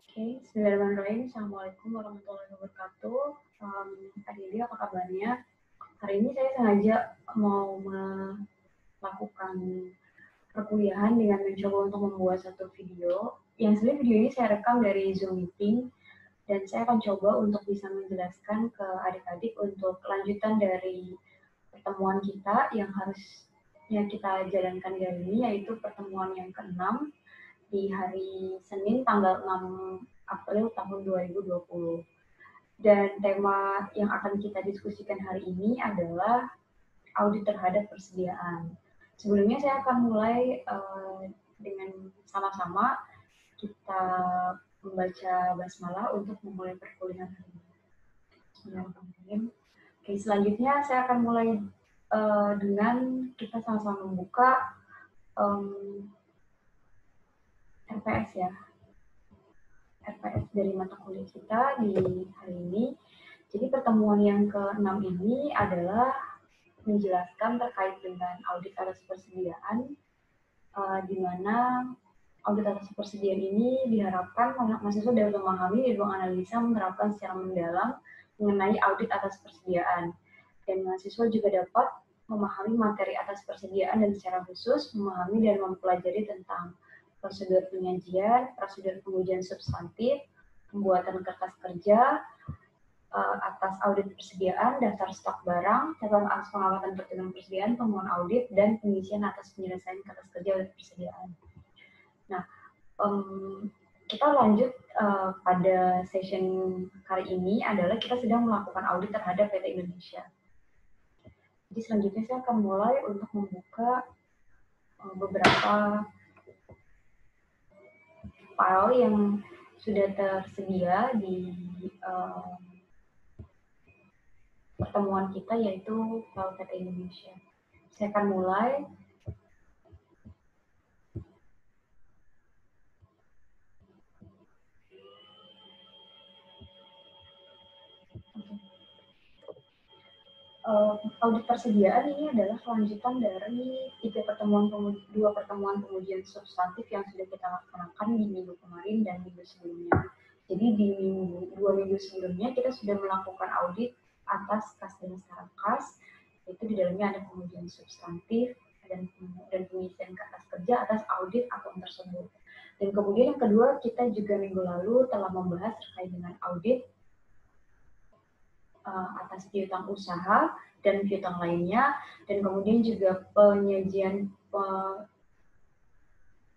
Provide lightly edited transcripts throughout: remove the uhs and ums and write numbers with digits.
Oke, bismillahirrahmanirrahim. Assalamualaikum warahmatullahi wabarakatuh. Adik-adik, apa kabarnya? Hari ini saya sengaja mau melakukan perkuliahan dengan mencoba untuk membuat satu video. Yang sebenarnya video ini saya rekam dari Zoom meeting, dan saya akan coba untuk bisa menjelaskan ke adik-adik untuk kelanjutan dari pertemuan kita yang harusnya kita jalankan hari ini, yaitu pertemuan yang ke-6 di hari Senin tanggal 6 April tahun 2020. Dan tema yang akan kita diskusikan hari ini adalah audit terhadap persediaan. Sebelumnya saya akan mulai dengan sama-sama kita membaca basmalah untuk memulai perkuliahan hari ini. Bismillahirrahmanirrahim. Oke, selanjutnya saya akan mulai dengan kita sama-sama membuka RPS ya. RPS dari mata kuliah kita di hari ini. Jadi pertemuan yang ke-6 ini adalah menjelaskan terkait dengan audit atas persediaan, di mana audit atas persediaan ini diharapkan mahasiswa dapat memahami dan menganalisa menerapkan secara mendalam mengenai audit atas persediaan. Dan mahasiswa juga dapat memahami materi atas persediaan dan secara khusus memahami dan mempelajari tentang prosedur penyajian, prosedur pengujian substantif, pembuatan kertas kerja, atas audit persediaan, daftar stok barang, catatan atas pengamatan perhitungan persediaan, temuan audit, dan pengisian atas penyelesaian kertas kerja audit persediaan. Nah, kita lanjut pada session kali ini adalah kita sedang melakukan audit terhadap PT Indonesia. Jadi selanjutnya saya akan mulai untuk membuka beberapa file yang sudah tersedia di pertemuan kita, yaitu file PT Indonesia. Saya akan mulai. Audit persediaan ini adalah kelanjutan dari dua pertemuan pengujian substantif yang sudah kita laksanakan di minggu kemarin dan minggu sebelumnya. Jadi di dua minggu sebelumnya kita sudah melakukan audit atas kas dan secara kas, itu di dalamnya ada pengujian substantif dan pengisian kertas kerja atas audit akun tersebut. Dan kemudian yang kedua, kita juga minggu lalu telah membahas terkait dengan audit atas piutang usaha dan piutang lainnya, dan kemudian juga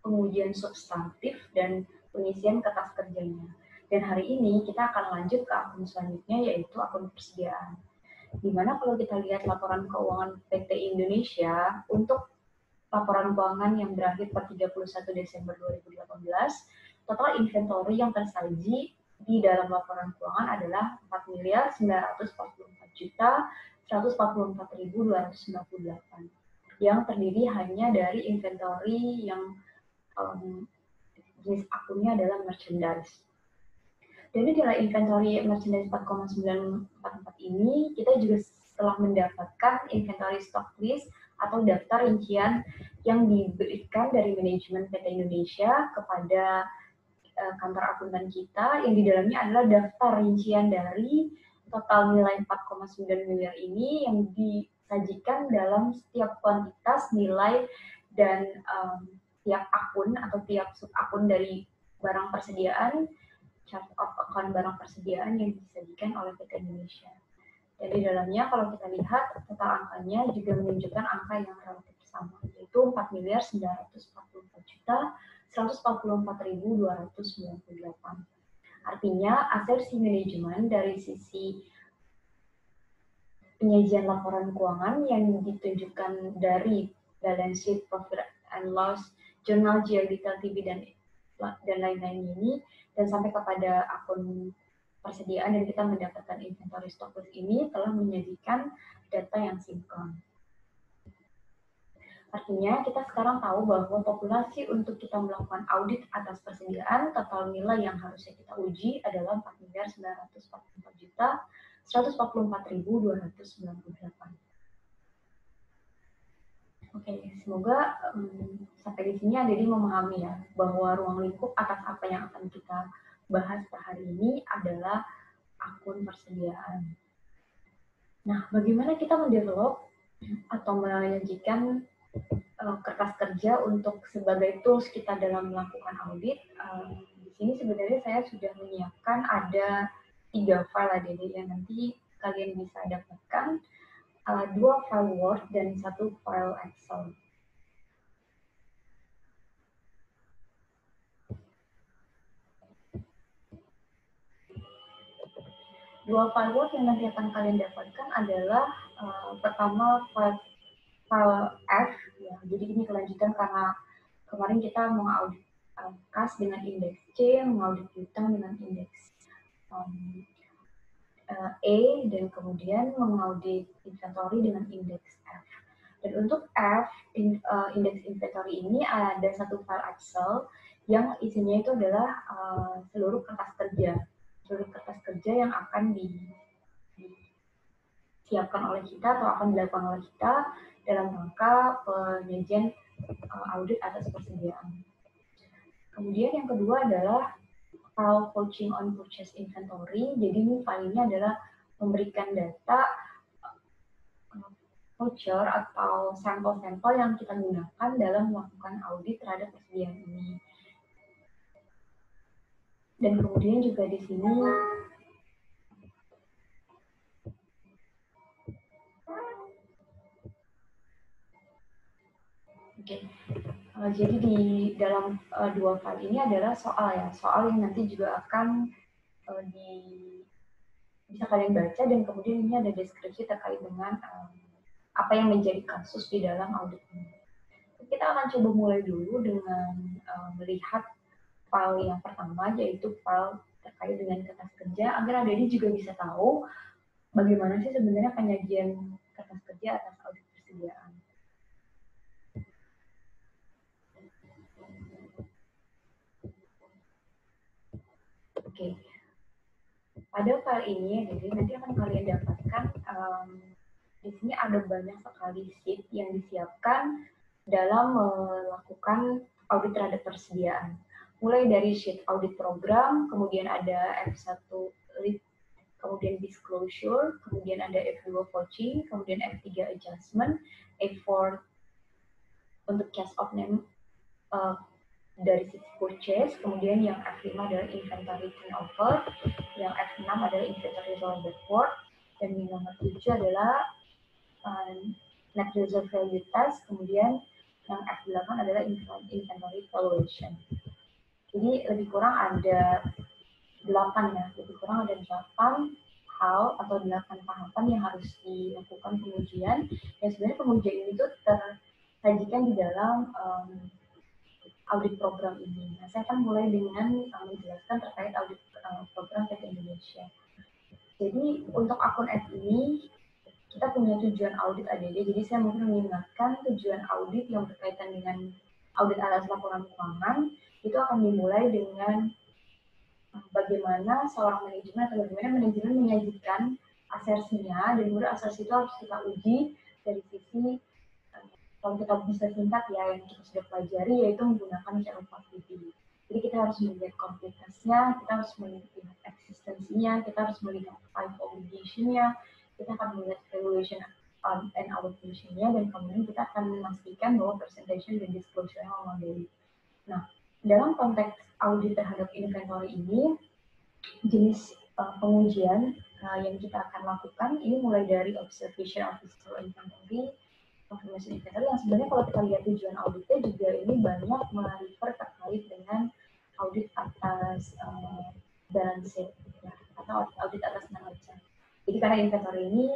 pengujian substantif dan pengisian kertas kerjanya. Dan hari ini kita akan lanjut ke akun selanjutnya, yaitu akun persediaan. Dimana kalau kita lihat laporan keuangan PT Indonesia untuk laporan keuangan yang berakhir per 31 Desember 2018, total inventory yang tersaji di dalam laporan keuangan adalah 4.944.144.298 yang terdiri hanya dari inventory yang jenis akunnya adalah merchandise. Dari nilai inventory merchandise 4,944 ini, kita juga telah mendapatkan inventory stock list atau daftar rincian yang diberikan dari manajemen PT Indonesia kepada kantor akuntan kita, yang di dalamnya adalah daftar rincian dari total nilai 4,9 miliar ini yang disajikan dalam setiap kuantitas nilai dan tiap akun atau tiap sub akun dari barang persediaan, chart of account barang persediaan yang disajikan oleh PT Indonesia. Dan di dalamnya kalau kita lihat total angkanya juga menunjukkan angka yang relatif sama, yaitu 4.944.144.298. Artinya asersi manajemen dari sisi penyajian laporan keuangan yang ditunjukkan dari balance sheet, profit and loss, jurnal GL detail TB dan lain-lain ini, dan sampai kepada akun persediaan dan kita mendapatkan inventory stock list ini telah menyajikan data yang sinkron. Artinya kita sekarang tahu bahwa populasi untuk kita melakukan audit atas persediaan, total nilai yang harusnya kita uji adalah 4.944.144.298. Oke, semoga sampai di sini adik memahami ya bahwa ruang lingkup atas apa yang akan kita bahas per hari ini adalah akun persediaan. Nah, bagaimana kita mendevelop atau menyajikan kertas kerja untuk sebagai tools kita dalam melakukan audit? Di sini sebenarnya saya sudah menyiapkan ada 3 file ADD yang nanti kalian bisa dapatkan, 2 file Word dan 1 file Excel. Dua file Word yang nanti akan kalian dapatkan adalah pertama file F, ya. Jadi ini kelanjutan karena kemarin kita mengaudit kas dengan indeks C, mengaudit utang dengan indeks E, dan kemudian mengaudit inventory dengan indeks F. Dan untuk F, indeks inventory ini ada satu file Excel yang isinya itu adalah seluruh kertas kerja yang akan disiapkan oleh kita atau akan dilakukan oleh kita dalam rangka penyajian audit atas persediaan. Kemudian yang kedua adalah file coaching on purchase inventory. Jadi ini file ini adalah memberikan data voucher atau sampel-sampel yang kita gunakan dalam melakukan audit terhadap persediaan ini. Dan kemudian juga di sini jadi di dalam dua file ini adalah soal yang nanti juga akan bisa kalian baca, dan kemudian ini ada deskripsi terkait dengan apa yang menjadi kasus di dalam audit ini. Kita akan coba mulai dulu dengan melihat file yang pertama, yaitu file terkait dengan kertas kerja, agar adik-adik juga bisa tahu bagaimana sih sebenarnya penyajian kertas kerja atas audit persediaan. Oke. Pada file ini, jadi nanti akan kalian dapatkan di sini ada banyak sekali sheet yang disiapkan dalam melakukan audit terhadap persediaan. Mulai dari sheet audit program, kemudian ada F1 list, kemudian disclosure, kemudian ada F2 coaching, kemudian F3 adjustment, F4 untuk cash of name dari sisi purchase, kemudian yang F5 adalah inventory turnover, yang F6 adalah inventory roll backward, dan yang nomor 7 adalah net reserve value test, kemudian yang F8 adalah inventory valuation. Jadi lebih kurang ada 8 ya, lebih kurang ada 8 hal atau 8 tahapan yang harus dilakukan pengujian. Dan sebenarnya pengujian ini tuh tersajikan di dalam audit program ini. Nah, saya akan mulai dengan menjelaskan terkait audit program PT Indonesia. Jadi untuk akun F ini kita punya tujuan audit ADD. Jadi saya mungkin mengingatkan tujuan audit yang berkaitan dengan audit atas laporan keuangan itu akan dimulai dengan bagaimana seorang manajemen atau bagaimana manajemen menyajikan asersinya, dan kemudian asersi itu harus kita uji dari sisi kalau kita bisa singkat ya yang kita sudah pelajari, yaitu menggunakan cara 4PD. Jadi kita harus melihat kompleksitasnya, kita harus melihat eksistensinya, kita harus melihat five obligation-nya, kita akan melihat valuation and allocation-nya, dan kemudian kita akan memastikan bahwa presentation dan disclosure-nya memadai. Nah, dalam konteks audit terhadap inventory ini, jenis pengujian yang kita akan lakukan ini mulai dari observation of physical inventory, confirmation inventory, yang sebenarnya kalau kita lihat tujuan auditnya juga ini banyak merefer terkait dengan audit atas balance sheet ya, atau audit atas neraca. Jadi karena inventory ini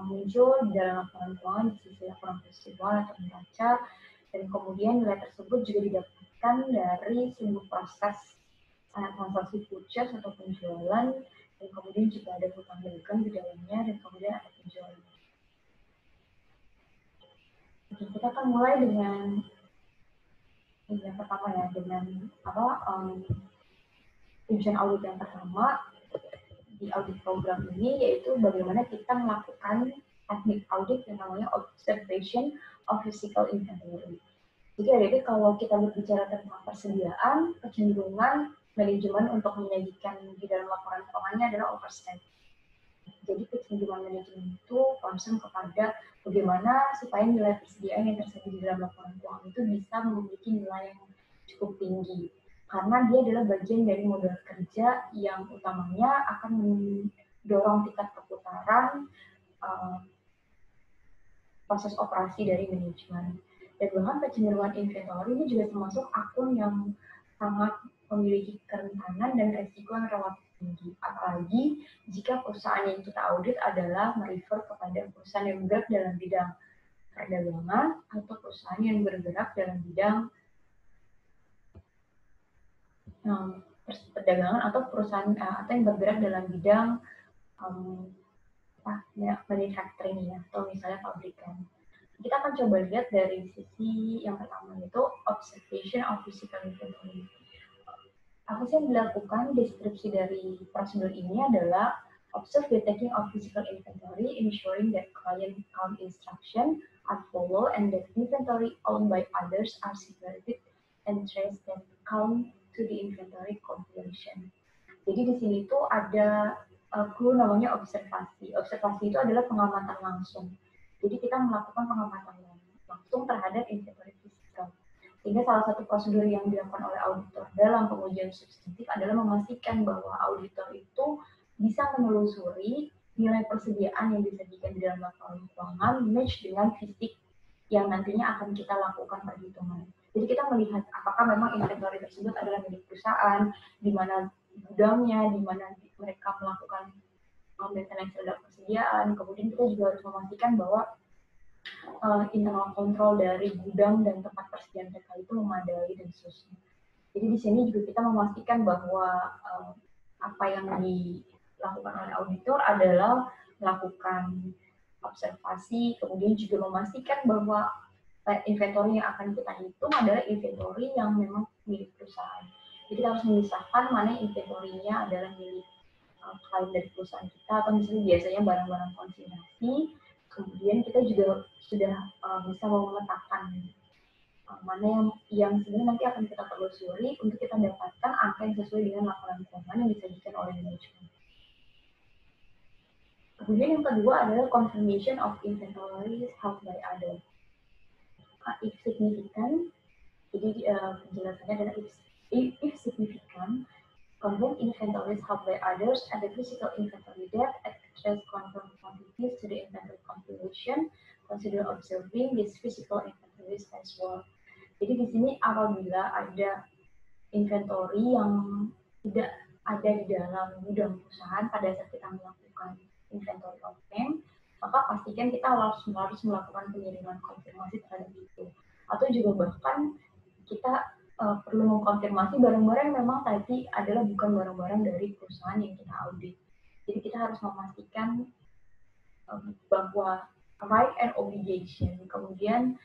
muncul di dalam laporan keuangan di sisi laporan keuangan atau neraca, dan kemudian nilai tersebut juga didapatkan dari sebuah proses transaksi purchase atau penjualan, dan kemudian juga ada hutang dagang di dalamnya, dan kemudian ada penjualan. Oke, kita akan mulai dengan yang pertama ya, dengan tujuan audit yang pertama di audit program ini, yaitu bagaimana kita melakukan teknik audit yang namanya observation of physical inventory. Jadi kalau kita berbicara tentang persediaan, kecenderungan manajemen untuk menyajikan di dalam laporan keuangannya adalah oversight. Jadi kecenderungan manajemen itu concern kepada bagaimana supaya nilai persediaan yang tersedia di dalam laporan keuangan itu bisa memiliki nilai yang cukup tinggi. Karena dia adalah bagian dari modal kerja yang utamanya akan mendorong tingkat perputaran proses operasi dari manajemen. Dan bahkan kecenderungan inventory ini juga termasuk akun yang sangat memiliki kerentanan dan resiko yang relatif tinggi. Apalagi jika perusahaan yang kita audit adalah merefer kepada perusahaan yang bergerak dalam bidang perdagangan atau perusahaan yang bergerak dalam bidang perdagangan atau perusahaan atau yang bergerak dalam bidang manufacturing ya, atau misalnya pabrikan. Kita akan coba lihat dari sisi yang pertama, yaitu observation of physical inventory. Apa sih yang dilakukan? Deskripsi dari prosedur ini adalah observe the taking of physical inventory, ensuring that client count instruction are followed and that inventory owned by others are separated and trace that count to the inventory compilation. Jadi di sini tuh ada clue namanya observasi. Observasi itu adalah pengamatan langsung. Jadi kita melakukan pengamatan langsung terhadap inventory fisikal. Sehingga salah satu prosedur yang dilakukan oleh auditor dalam pengujian substantif adalah memastikan bahwa auditor itu bisa menelusuri nilai persediaan yang disajikan di dalam laporan keuangan match dengan fisik yang nantinya akan kita lakukan perhitungan. Jadi kita melihat apakah memang inventory tersebut adalah milik perusahaan, di mana gudangnya, di mana mereka melakukan maintenance terhadap persediaan. Kemudian kita juga harus memastikan bahwa internal control dari gudang dan tempat persediaan mereka itu memadai dan seterusnya. Jadi di sini juga kita memastikan bahwa apa yang dilakukan oleh auditor adalah melakukan observasi, kemudian juga memastikan bahwa inventory yang akan kita hitung adalah inventory yang memang milik perusahaan. Jadi kita harus memisahkan mana inventory-nya adalah milik klien dari perusahaan kita, atau misalnya biasanya barang-barang konsignasi. Kemudian kita juga sudah bisa memetakan mana yang sebenarnya nanti akan kita telusuri untuk kita dapatkan angka yang sesuai dengan laporan keuangan yang disajikan oleh manajemen. Kemudian yang kedua adalah confirmation of inventories held by others. If significant, jadi penjelasannya adalah if significant, convert inventories held by others and the physical inventory depth at trace confirm quantities to the inventory compilation, consider observing these physical inventories as well. Jadi di sini apabila ada inventory yang tidak ada di dalam gudang perusahaan pada saat kita melakukan inventory open, maka pastikan kita harus melakukan pengiriman konfirmasi terhadap itu. Atau juga bahkan kita perlu mengkonfirmasi barang-barang yang memang tadi adalah bukan barang-barang dari perusahaan yang kita audit. Jadi kita harus memastikan bahwa right and obligation, kemudian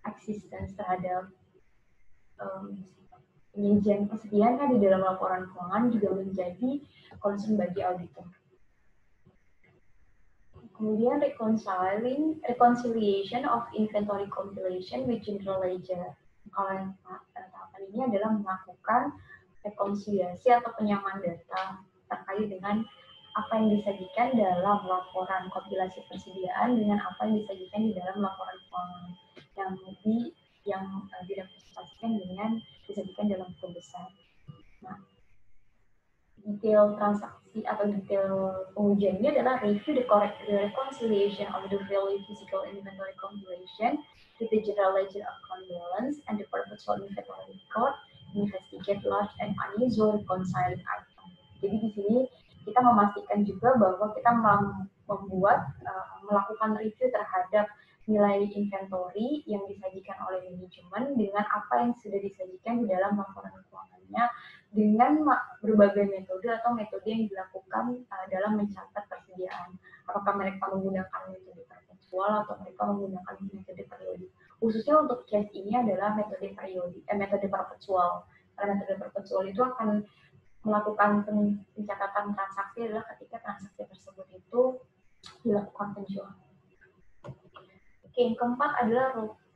existence terhadap penyajian persediaan di dalam laporan keuangan juga menjadi concern bagi auditor. Kemudian reconciliation of inventory compilation with general ledger. Kalau yang tahapan ini adalah melakukan rekonsiliasi atau penyamaan data terkait dengan apa yang disajikan dalam laporan kompilasi persediaan dengan apa yang disajikan di dalam laporan keuangan yang direpresentasikan dengan disajikan dalam buku besar. Nah, detail transaksi atau detail pengujian ini adalah review the correct reconciliation of the value physical inventory compilation with the general ledger account balance and the perpetual inventory record, investigate large and unusual reconciling item. Jadi di sini kita memastikan juga bahwa kita melakukan review terhadap nilai inventory yang disajikan oleh manajemen dengan apa yang sudah disajikan di dalam laporan keuangannya dengan berbagai metode atau metode yang dilakukan dalam mencatat persediaan. Apakah mereka menggunakan metode perpetual atau mereka menggunakan metode periodik. Khususnya untuk case ini adalah metode perpetual. Karena metode perpetual itu akan melakukan pencatatan transaksi adalah ketika transaksi tersebut itu dilakukan penjualan. Oke, yang keempat adalah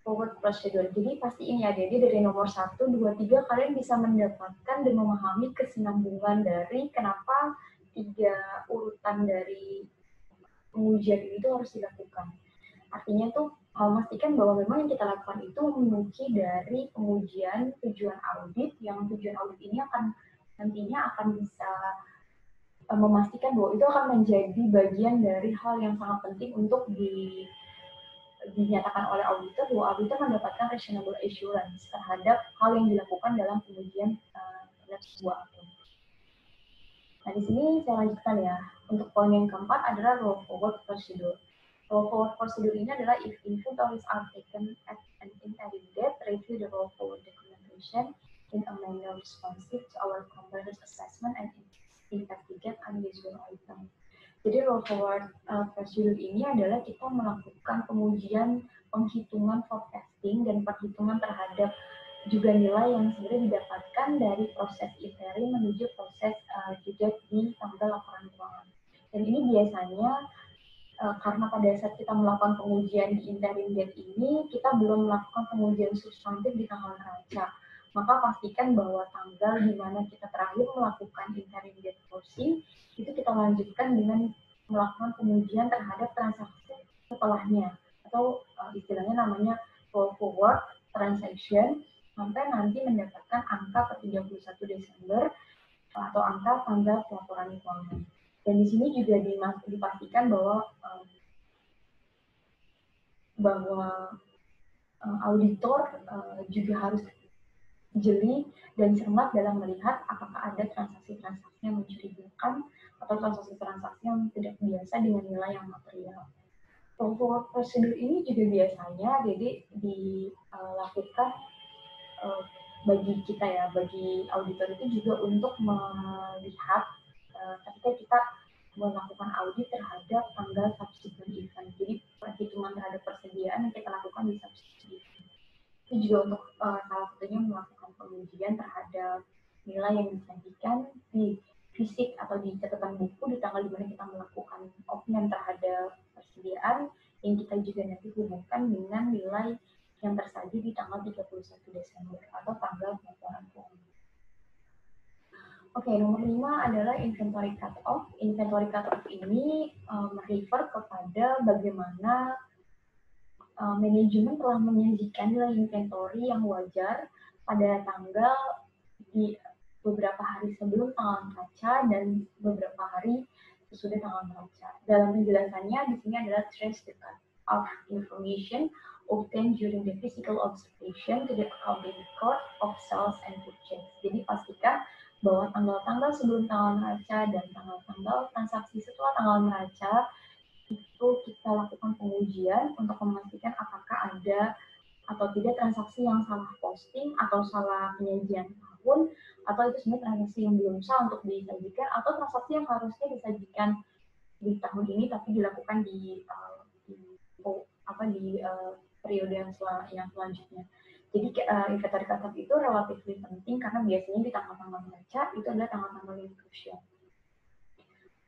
forward procedure. Jadi pastiin ya, jadi dari nomor 1, 2, 3 kalian bisa mendapatkan dan memahami kesinambungan dari kenapa 3 urutan dari pengujian ini tuh harus dilakukan. Artinya tuh memastikan bahwa memang yang kita lakukan itu memenuhi dari pengujian tujuan audit, yang tujuan audit ini nantinya akan bisa memastikan bahwa itu akan menjadi bagian dari hal yang sangat penting untuk dinyatakan oleh auditor, bahwa auditor mendapatkan reasonable assurance terhadap hal yang dilakukan dalam pengujian terhadap sebuah akun. Nah, di sini saya lanjutkan ya. Untuk poin yang keempat adalah roll forward procedure. Roll forward procedure ini adalah if inventories are taken at an interim date, review the roll forward documentation in a manner responsive to our compliance assessment and investigate unusual items. Jadi roll forward procedure ini adalah kita melakukan pengujian, penghitungan forecasting dan perhitungan terhadap juga nilai yang sebenarnya didapatkan dari proses interim menuju proses juga di tanggal laporan keuangan. Dan ini biasanya karena pada saat kita melakukan pengujian di interim date ini, kita belum melakukan pengujian substantif di tanggal neraca. Maka pastikan bahwa tanggal di mana kita terakhir melakukan interim date closing, itu kita lanjutkan dengan melakukan pengujian terhadap transaksi setelahnya. Atau istilahnya namanya roll forward transaction, sampai nanti mendapatkan angka per 31 Desember atau angka tanggal pelaporan keuangan. Dan di sini juga dipastikan bahwa auditor juga harus jeli dan cermat dalam melihat apakah ada transaksi-transaksi yang mencurigakan atau transaksi-transaksi yang tidak biasa dengan nilai yang material. Forward procedure ini juga biasanya jadi dilakukan bagi kita ya, bagi auditor itu juga untuk melihat ketika kita melakukan audit terhadap tanggal subsequent event. Jadi perhitungan terhadap persediaan yang kita lakukan di subsequent event. Itu juga untuk salah satunya melakukan pengujian terhadap nilai yang disajikan di fisik atau di catatan buku di tanggal di mana kita melakukan opinion terhadap persediaan, yang kita juga nanti hubungkan dengan nilai yang tersaji di tanggal 31 Desember atau tanggal pelaporan keuangan. Oke, nomor 5 adalah inventory cut-off. Inventory cut-off ini merefer kepada bagaimana manajemen telah menyajikan nilai inventory yang wajar pada tanggal di beberapa hari sebelum tanggal neraca dan beberapa hari sesudah tanggal neraca. Dalam penjelasannya di sini adalah trace the cut-off information obtained during the physical observation to the accounting record of sales and purchase. Jadi pastikan bahwa tanggal-tanggal sebelum tanggal neraca dan tanggal-tanggal transaksi setelah tanggal neraca itu kita lakukan pengujian untuk memastikan apakah ada atau tidak transaksi yang salah posting atau salah penyajian tahun, atau itu sebenarnya transaksi yang belum sah untuk disajikan, atau transaksi yang harusnya disajikan di tahun ini tapi dilakukan di periode yang selanjutnya. Jadi inventory cut-off itu relatif penting karena biasanya di tanggal-tanggal neraca itu adalah tanggal-tanggal yang krusial.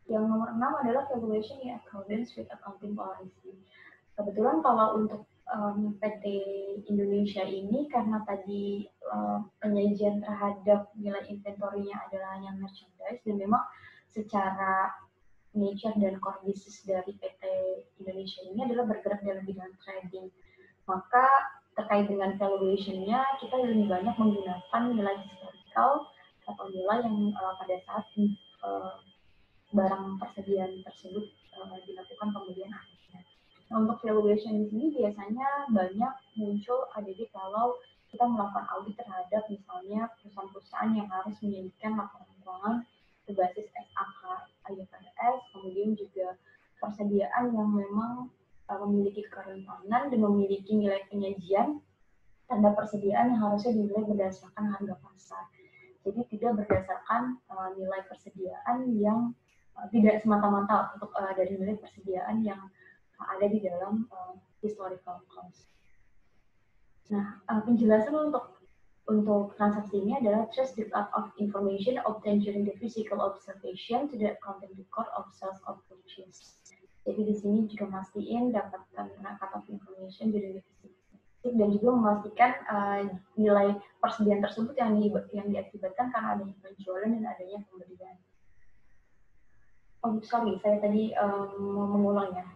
Yang nomor 6 adalah valuation in accordance with accounting policy. Kebetulan kalau untuk PT Indonesia ini karena tadi penyajian terhadap nilai inventory-nya adalah hanya merchandise, dan memang secara nature dan core business dari PT Indonesia ini adalah bergerak dalam bidang trading. Maka terkait dengan valuation-nya kita lebih banyak menggunakan nilai historical atau nilai yang pada saat barang persediaan tersebut dilakukan pembelian akhirnya. Nah, untuk valuation di sini biasanya banyak muncul ADD kalau kita melakukan audit terhadap misalnya perusahaan-perusahaan yang harus menyajikan laporan keuangan berbasis SAK IFRS, kemudian juga persediaan yang memang memiliki kerentanan dan memiliki nilai penyajian tanda persediaan yang harusnya dinilai berdasarkan harga pasar. Jadi tidak berdasarkan nilai persediaan yang tidak semata-mata untuk dari nilai persediaan yang ada di dalam historical cost. Nah, penjelasan untuk transaksi ini adalah trace the cut of information obtained during the physical observation to the accounting record of sales of purchase. Jadi di sini juga mastiin dapatkan cut of information during the physical. dan juga memastikan nilai persediaan tersebut yang diakibatkan karena adanya penjualan dan adanya pembelian. Oh sorry, saya tadi mengulang ya.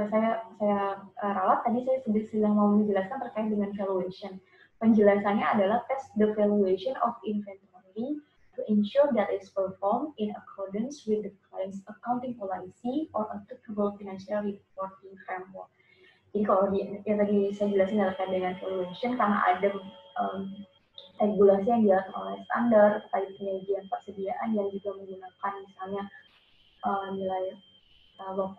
Saya ralat tadi saya sedang mau menjelaskan terkait dengan valuation. Penjelasannya adalah test the valuation of inventory to ensure that it's performed in accordance with the client's accounting policy or applicable financial reporting framework. Jadi kalau yang tadi saya jelasin terkait dengan valuation, karena ada regulasi yang diatur oleh standar terkait penyajian persediaan yang juga menggunakan misalnya nilai low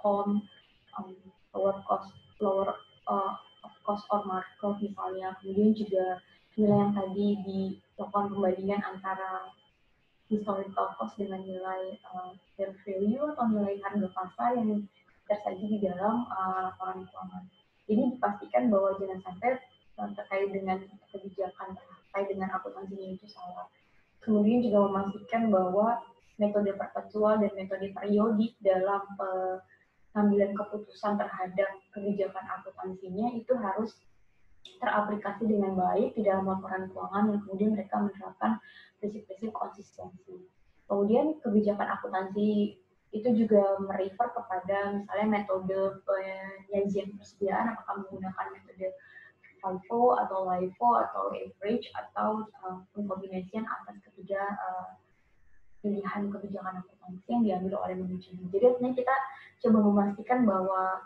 lower cost or markup misalnya, kemudian juga nilai yang tadi dilakukan pembandingan antara historical cost dengan nilai fair value atau nilai harga pasar yang tersaji di dalam laporan keuangan. Jadi dipastikan bahwa jangan sampai terkait dengan kebijakan terkait dengan akuntansinya itu salah. Kemudian juga memastikan bahwa metode perpetual dan metode periodik dalam pengambilan keputusan terhadap kebijakan akuntansinya itu harus teraplikasi dengan baik di dalam laporan keuangan dan kemudian mereka menerapkan prinsip-prinsip konsistensi. Kemudian kebijakan akuntansi itu juga merefer kepada misalnya metode penyajian persediaan, apakah menggunakan metode FIFO atau LIFO atau average atau pengkombinasian atas ketiga pilihan kebijakan akuntansi yang diambil oleh manajemen. Jadi artinya kita coba memastikan bahwa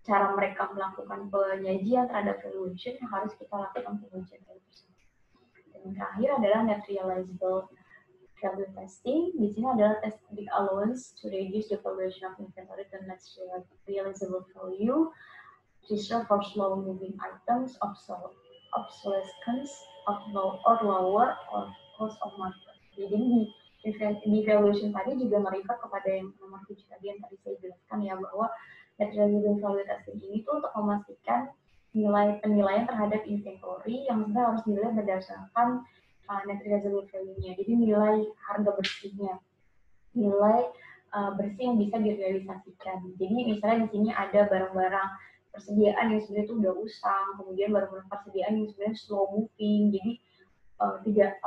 cara mereka melakukan penyajian terhadap valuation yang harus kita lakukan penyajian tersebut. Dan yang terakhir adalah net realizable value testing. Di sini adalah test big allowance to reduce the valuation of inventory to net realizable value, reserve for slow moving items, obsolescence of low or lower or cost of market. Jadi di valuation tadi juga merefer kepada yang nomor 7 tadi yang tadi saya jelaskan ya, bahwa net realizable value testing ini tuh untuk memastikan nilai penilaian terhadap inventory yang sebenarnya harus dinilai berdasarkan net realizable value-nya. Jadi nilai harga bersihnya, nilai bersih yang bisa direalisasikan. Jadi misalnya di sini ada barang-barang persediaan yang sebenarnya itu udah usang, kemudian barang-barang persediaan yang sebenarnya slow moving, jadi tidak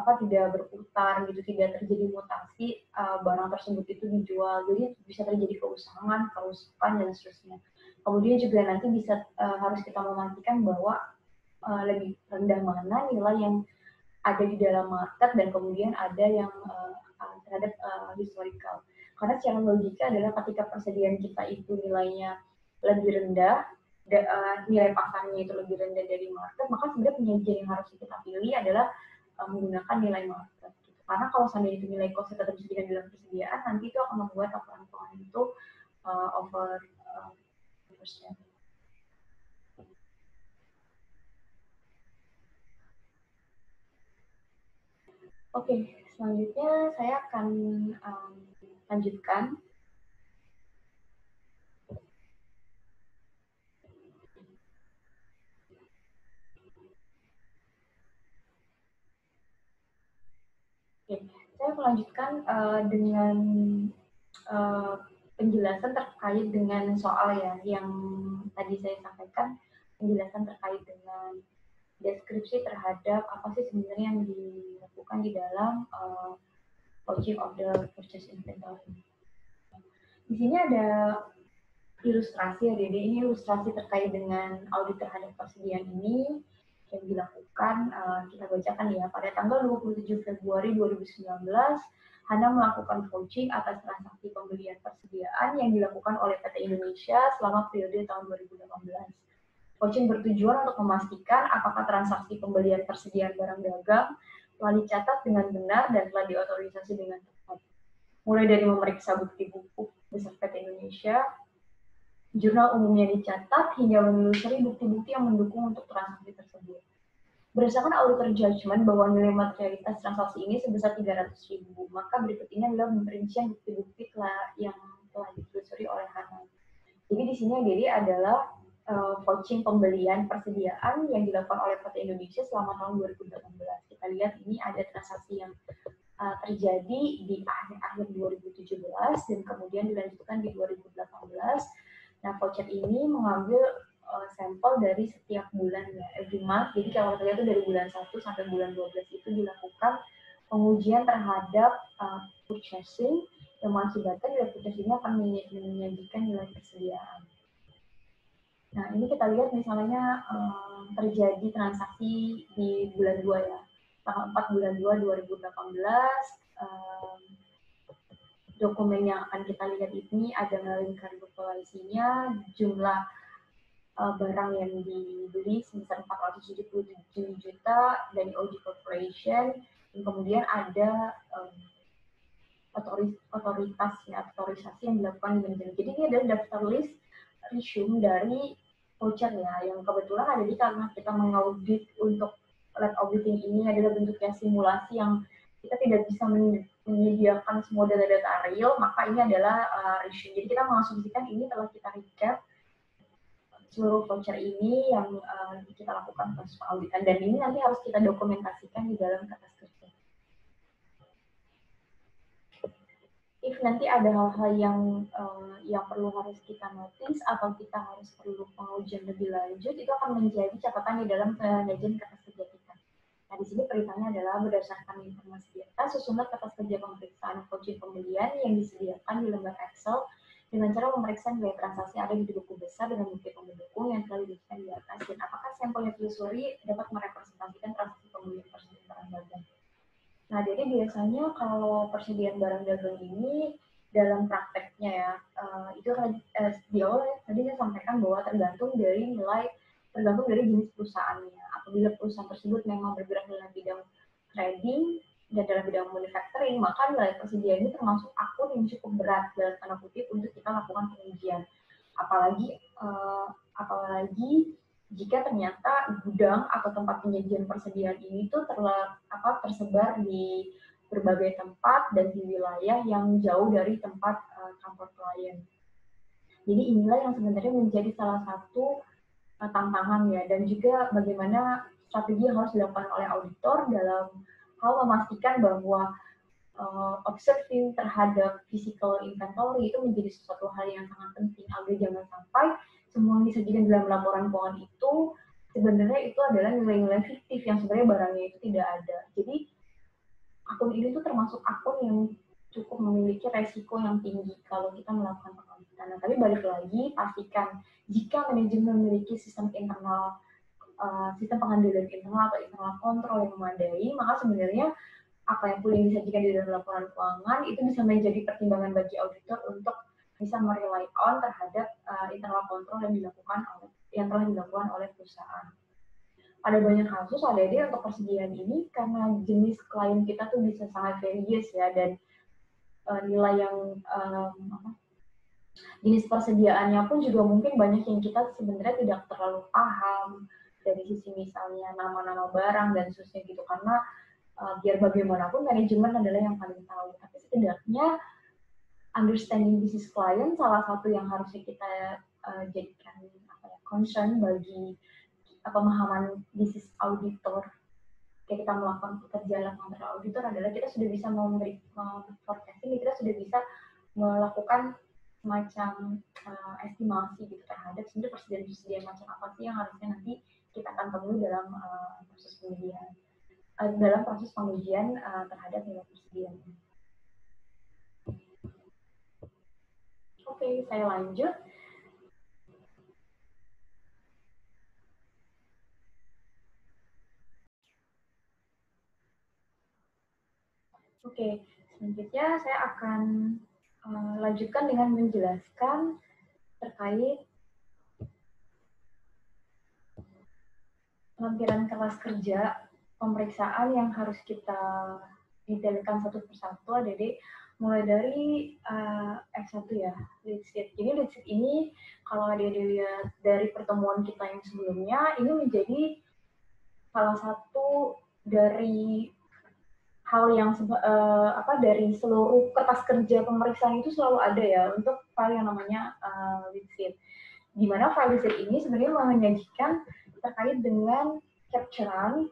berputar gitu, tidak terjadi mutasi barang tersebut itu dijual, jadi bisa terjadi keusangan, kerusakan dan seterusnya. Kemudian juga nanti bisa harus kita memastikan bahwa lebih rendah mana nilai yang ada di dalam market dan kemudian ada yang terhadap historical. Karena secara logika adalah ketika persediaan kita itu nilainya lebih rendah, nilai pasarnya itu lebih rendah dari market, maka sebenarnya penyajian yang harus kita pilih adalah menggunakan nilai market. Gitu. Karena kalau seandainya itu nilai cost tetap disediakan dalam persediaan, nanti itu akan membuat laporan keuangan itu over percent. Oke, selanjutnya saya akan lanjutkan. Oke, saya melanjutkan dengan penjelasan terkait dengan soal ya yang tadi saya sampaikan, penjelasan terkait dengan deskripsi terhadap apa sih sebenarnya yang dilakukan di dalam coaching of the purchase inventory. Di sini ada ilustrasi ya Dede, ini ilustrasi terkait dengan audit terhadap persediaan ini yang dilakukan, kita bacakan ya, pada tanggal 27 Februari 2019, Hana melakukan vouching atas transaksi pembelian persediaan yang dilakukan oleh PT Indonesia selama periode tahun 2018. Vouching bertujuan untuk memastikan apakah transaksi pembelian persediaan barang dagang telah dicatat dengan benar dan telah diotorisasi dengan tepat. Mulai dari memeriksa bukti buku besar PT Indonesia, jurnal umumnya dicatat, hingga menelusuri bukti-bukti yang mendukung untuk transaksi tersebut. Berdasarkan auditor judgment bahwa nilai materialitas transaksi ini sebesar 300.000, maka berikut ini adalah perincian bukti-bukti yang telah ditelusuri oleh Hana. Jadi di sini Dede adalah vouching pembelian persediaan yang dilakukan oleh PT Indonesia selama tahun 2018. Kita lihat ini ada transaksi yang terjadi di akhir 2017 dan kemudian dilanjutkan di 2018. Nah, voucher ini mengambil sampel dari setiap bulan ya, every month. Jadi kalau kita lihat itu dari bulan 1 sampai bulan 12 itu dilakukan pengujian terhadap purchasing yang mengakibatkan nilai purchasing-nya akan menyajikan nilai persediaan. Nah, ini kita lihat misalnya terjadi transaksi di bulan 2 ya. Tanggal 4 bulan 2 2018, dokumen yang akan kita lihat ini ada melingkar kalkulasinya, jumlah barang yang dibeli sebesar 477 juta dari OG Corporation, dan kemudian ada otorisasi yang dilakukan di manajemen. Jadi ini adalah daftar list resume dari voucher ya, yang kebetulan ada di karena kita mengaudit untuk lab auditing ini adalah bentuknya simulasi yang kita tidak bisa menyediakan semua data-data real, maka ini adalah resume. Jadi kita mengasumsikan ini telah kita recap seluruh voucher ini yang kita lakukan proses auditan, dan ini nanti harus kita dokumentasikan di dalam kertas kerja. If nanti ada hal-hal yang perlu harus kita notice atau kita harus perlu pengujian lebih lanjut, itu akan menjadi catatan di dalam penyajian kertas kerja kita. Nah, di sini perintahnya adalah berdasarkan informasi di atas, susunlah kertas kerja pemeriksaan voucher pembelian yang disediakan di lembar Excel dengan cara memeriksa nilai transaksi ada di buku besar dengan bukti pendukung yang telah diberikan di atas, dan apakah sampel yang telusuri dapat merepresentasikan transaksi pembelian persediaan barang dagang. Nah, jadi biasanya kalau persediaan barang dagang ini dalam prakteknya ya, itu di awal tadi saya sampaikan bahwa tergantung dari jenis perusahaannya. Apabila perusahaan tersebut memang bergerak dalam bidang trading dan dalam bidang manufacturing, maka nilai persediaan ini termasuk akun yang cukup berat dalam tanda kutip untuk kita lakukan pengujian. Apalagi jika ternyata gudang atau tempat penyajian persediaan ini tuh tersebar di berbagai tempat dan di wilayah yang jauh dari tempat kantor klien. Jadi inilah yang sebenarnya menjadi salah satu tantangan ya, dan juga bagaimana strategi yang harus dilakukan oleh auditor dalam hal memastikan bahwa observing terhadap physical inventory itu menjadi sesuatu hal yang sangat penting agar jangan sampai semua yang disajikan dalam laporan keuangan itu sebenarnya itu adalah nilai-nilai fiktif yang sebenarnya barangnya itu tidak ada. Jadi akun ini tuh termasuk akun yang cukup memiliki resiko yang tinggi kalau kita melakukan pengauditan. Nah, tapi balik lagi, pastikan jika manajemen memiliki sistem internal, sistem pengendalian internal atau internal kontrol yang memadai, maka sebenarnya apa yang boleh disajikan di dalam laporan keuangan itu bisa menjadi pertimbangan bagi auditor untuk bisa merely on terhadap internal kontrol yang telah dilakukan oleh perusahaan. Pada banyak kasus ADD untuk persediaan ini karena jenis klien kita tuh bisa sangat various ya, dan nilai yang jenis persediaannya pun juga mungkin banyak yang kita sebenarnya tidak terlalu paham dari sisi misalnya nama-nama barang dan seterusnya gitu, karena biar bagaimanapun manajemen adalah yang paling tahu, tapi setidaknya understanding business client salah satu yang harusnya kita jadikan concern bagi pemahaman bisnis auditor. Ketika kita melakukan pekerjaan kontrol auditor adalah kita sudah bisa forecasting, kita sudah bisa melakukan semacam estimasi gitu terhadap sebenarnya persediaan macam apa sih yang harusnya nanti kita akan temui dalam proses pengujian terhadap nilai persediaan. Oke, saya lanjut. Oke, selanjutnya saya akan lanjutkan dengan menjelaskan terkait lampiran kelas kerja pemeriksaan yang harus kita detailkan satu persatu. Jadi mulai dari F1 ya, lead sheet. Jadi lead sheet ini kalau ada dilihat dari pertemuan kita yang sebelumnya, ini menjadi salah satu dari hal yang dari seluruh kertas kerja pemeriksaan itu selalu ada ya untuk file yang namanya lead sheet. Di mana file lead sheet ini sebenarnya menyajikan terkait dengan capturean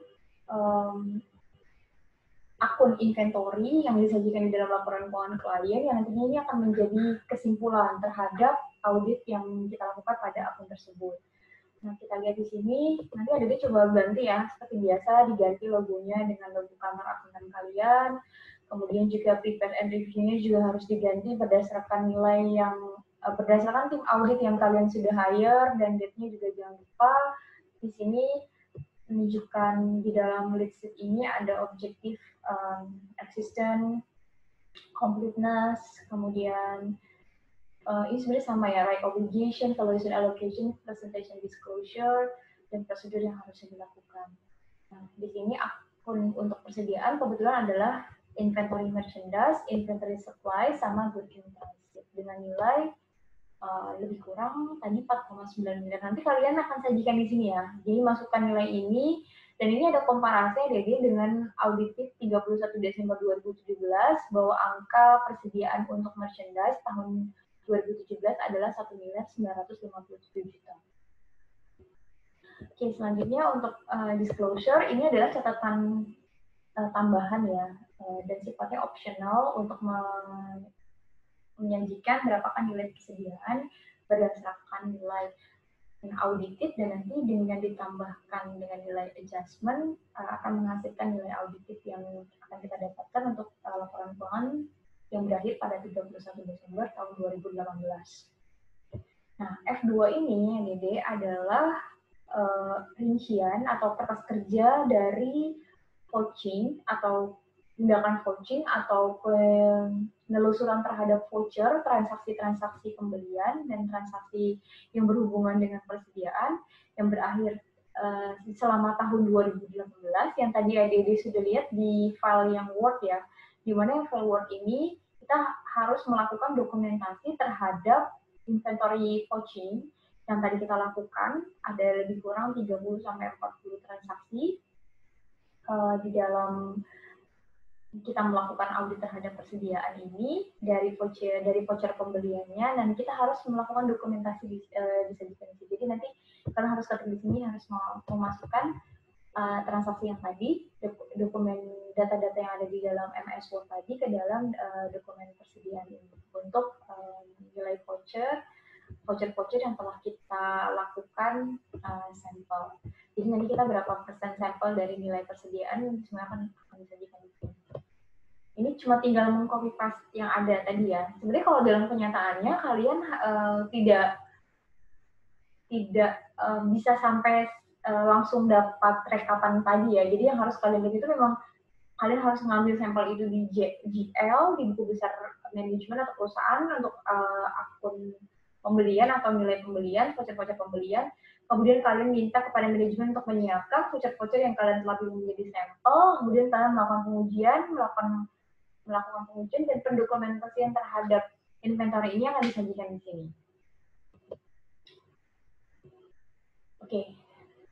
akun inventory yang disajikan di dalam laporan keuangan klien yang nantinya ini akan menjadi kesimpulan terhadap audit yang kita lakukan pada akun tersebut. Nah, kita lihat di sini, nanti adik coba ganti ya, seperti biasa diganti logonya dengan logo kamar akuntan kalian. Kemudian juga prepare and review-nya juga harus diganti berdasarkan nilai yang berdasarkan tim audit yang kalian sudah hire, dan date-nya juga jangan lupa. Di sini menunjukkan di dalam lead sheet ini ada objektif existence, completeness, kemudian ini sebenarnya sama ya, right obligation, valuation allocation, presentation disclosure, dan prosedur yang harus dilakukan. Nah, di sini akun untuk persediaan kebetulan adalah inventory merchandise, inventory supply, sama good in transit dengan nilai lebih kurang tadi 4,9 miliar. Nanti kalian akan sajikan di sini ya. Jadi masukkan nilai ini, dan ini ada komparasi Dede dengan auditif 31 Desember 2017 bahwa angka persediaan untuk merchandise tahun 2017 adalah 1.957 juta. Oke, selanjutnya untuk disclosure, ini adalah catatan tambahan ya, dan sifatnya optional untuk menyajikan berapakah nilai persediaan berdasarkan nilai audited, dan nanti dengan ditambahkan dengan nilai adjustment akan menghasilkan nilai audited yang akan kita dapatkan untuk laporan keuangan yang berakhir pada 31 Desember tahun 2018. Nah, F2 ini Dede adalah rincian atau kertas kerja dari vouching atau tindakan vouching atau penelusuran terhadap voucher, transaksi-transaksi pembelian dan transaksi yang berhubungan dengan persediaan yang berakhir selama tahun 2018 yang tadi Dede sudah lihat di file yang Word ya, di mana yang file Word ini kita harus melakukan dokumentasi terhadap inventory vouching yang tadi kita lakukan. Ada lebih kurang 30-40 transaksi di dalam kita melakukan audit terhadap persediaan ini dari voucher pembeliannya, dan kita harus melakukan dokumentasi di sini. Jadi nanti kalian harus ketik di sini, harus memasukkan transaksi yang tadi, dokumen data-data yang ada di dalam MS Word tadi ke dalam dokumen persediaan ini untuk nilai voucher yang telah kita lakukan sampel. Jadi nanti kita berapa persen sampel dari nilai persediaan sebenarnya akan disajikan di sini. Ini cuma tinggal mengcopy paste yang ada tadi ya. Sebenarnya kalau dalam kenyataannya kalian tidak bisa sampai langsung dapat rekapan tadi ya. Jadi yang harus kalian lihat itu memang kalian harus mengambil sampel itu di GL, di buku besar manajemen atau perusahaan untuk akun pembelian atau nilai pembelian, voucher-voucher pembelian. Kemudian kalian minta kepada manajemen untuk menyiapkan voucher-voucher yang kalian telah pilih menjadi sampel. Kemudian kalian melakukan pengujian dan pendokumentasian terhadap inventory ini akan disajikan di sini. Oke,